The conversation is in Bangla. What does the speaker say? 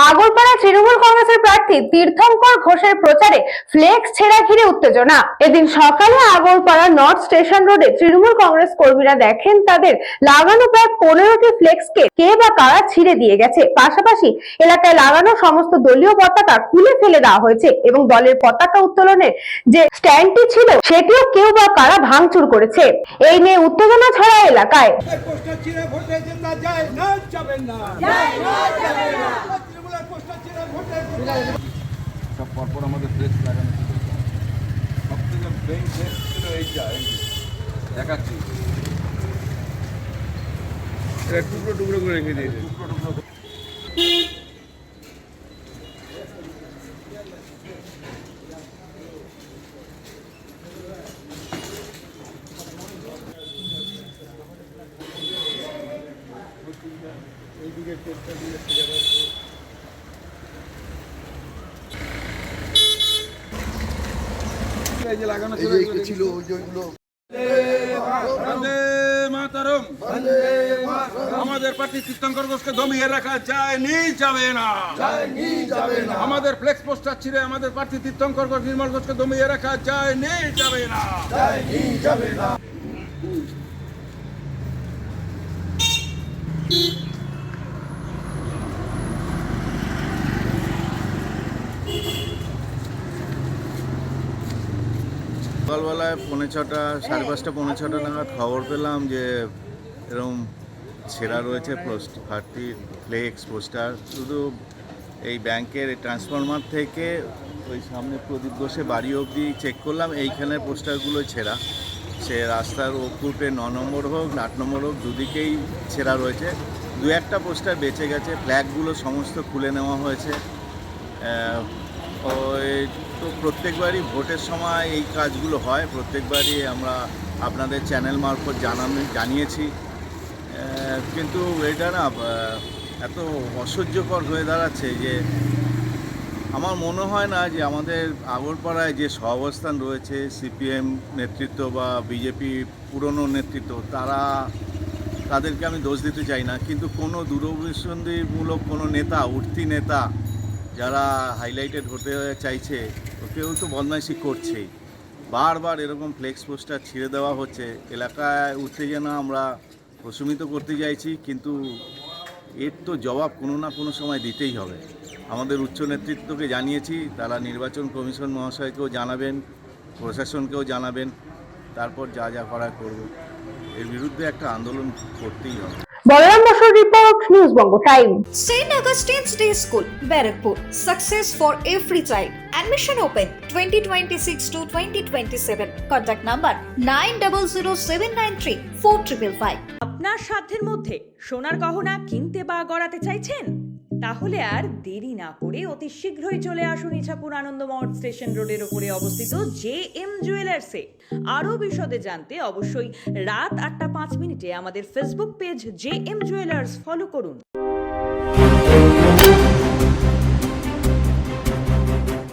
আগরপাড়া তৃণমূল কংগ্রেসের প্রার্থী তীর্থঙ্কর ঘোষের প্রচারে ফ্লেক্স ছেঁড়া ঘিরে উত্তেজনা। এদিন সকালে আগরপাড়া নর্থ স্টেশন রোডে তৃণমূল কংগ্রেস কর্মীরা দেখেন তাদের লাগানো প্রায় 15টি ফ্লেক্সকে কে বা কারা ছিঁড়ে দিয়ে গেছে। পাশাপাশি এলাকায় লাগানো সমস্ত দলীয় পতাকা খুলে ফেলে দেওয়া হয়েছে এবং দলের পতাকা উত্তোলনের যে স্ট্যান্ডটি ছিল সেটিও কেউ বা কারা ভাঙচুর করেছে। এই নিয়ে উত্তেজনা ছড়ায় এলাকায়। সব পরপর আমাদের ফ্লেক্স লাগানো ছিল, সব থেকে মেইন ফ্লেক্স ছিল এইটা, দেখাচ্ছি টুকরো টুকরো করে রেখে দিয়েছে, টুকরো টুকরো। এইদিকে টেপটা দিয়ে লাগানো ছিল ওইগুলো। আমাদের প্রার্থী তীর্থঙ্কর ঘোষকে দমিয়ে রাখা যায়নি, যাবে না। আমাদের ফ্লেক্স পোস্টার ছিঁড়ে আমাদের প্রার্থী তীর্থঙ্কর ঘোষ, নির্মল ঘোষকে দমিয়ে রাখা যায়নি, যাবে না। সকালবেলায় 5:45 সাড়ে 5টা 5:45 নাগাদ খবর পেলাম যে এরকম ছেঁড়া রয়েছে ফ্লেক্স পোস্টার। শুধু এই ব্যাংকের ট্রান্সফরমার থেকে ওই সামনে প্রদীপ ঘোষে বাড়ি অবধি চেক করলাম, এইখানের পোস্টারগুলো ছেঁড়া। সে রাস্তার ওপরে 9 নম্বর হোক 8 নম্বর হোক দুদিকেই ছেঁড়া রয়েছে। দু একটা পোস্টার বেঁচে গেছে, ফ্ল্যাগগুলো সমস্ত খুলে নেওয়া হয়েছে। ওই তো প্রত্যেকবারই ভোটের সময় এই কাজগুলো হয়, প্রত্যেকবারই আমরা আপনাদের চ্যানেল মারফত জানিয়েছি, কিন্তু এটা না এত অসহ্যকর হয়ে দাঁড়াচ্ছে যে আমার মনে হয় না যে আমাদের আগরপাড়ায় যে সহাবস্থান রয়েছে সিপিএম নেতৃত্ব বা বিজেপি পুরনো নেতৃত্ব, তাদেরকে আমি দোষ দিতে চাই না, কিন্তু কোনো দূরভিসন্ধিমূলক কোনো নেতা, উঠতি নেতা যারা হাইলাইটেড হতে চাইছে কেউ তো বদমাইশি করছেই। বারবার এরকম ফ্লেক্স পোস্টার ছিঁড়ে দেওয়া হচ্ছে, এলাকায় উত্তেজনা আমরা প্রশমিত করতে চাইছি, কিন্তু এর তো জবাব কোনো না কোনো সময় দিতেই হবে। আমাদের উচ্চ নেতৃত্বকে জানিয়েছি, তারা নির্বাচন কমিশন মহাশয়কেও জানাবেন, প্রশাসনকেও জানাবেন, তারপর যা যা করার করব। এর বিরুদ্ধে একটা আন্দোলন করতেই হবে। বলরাম বসুর report, news Banga time. St. Augustine's Day School, Barakpur. Success for every child. Admission open 2026 to 2027. Contact number 9007934555. আপনার সাধ্যের মধ্যে সোনার গহনা কিনতে বা গড়াতে চাইছেন? তাহলে আর দেরি না করে অতি শীঘ্রই চলে আসুন ইছাপুর আনন্দমঠ স্টেশন রোডের উপরে অবস্থিত JM জুয়েলার্সে। আরও বিশদে জানতে অবশ্যই রাত 8টা 5 মিনিটে আমাদের Facebook page JM jewellers follow করুন।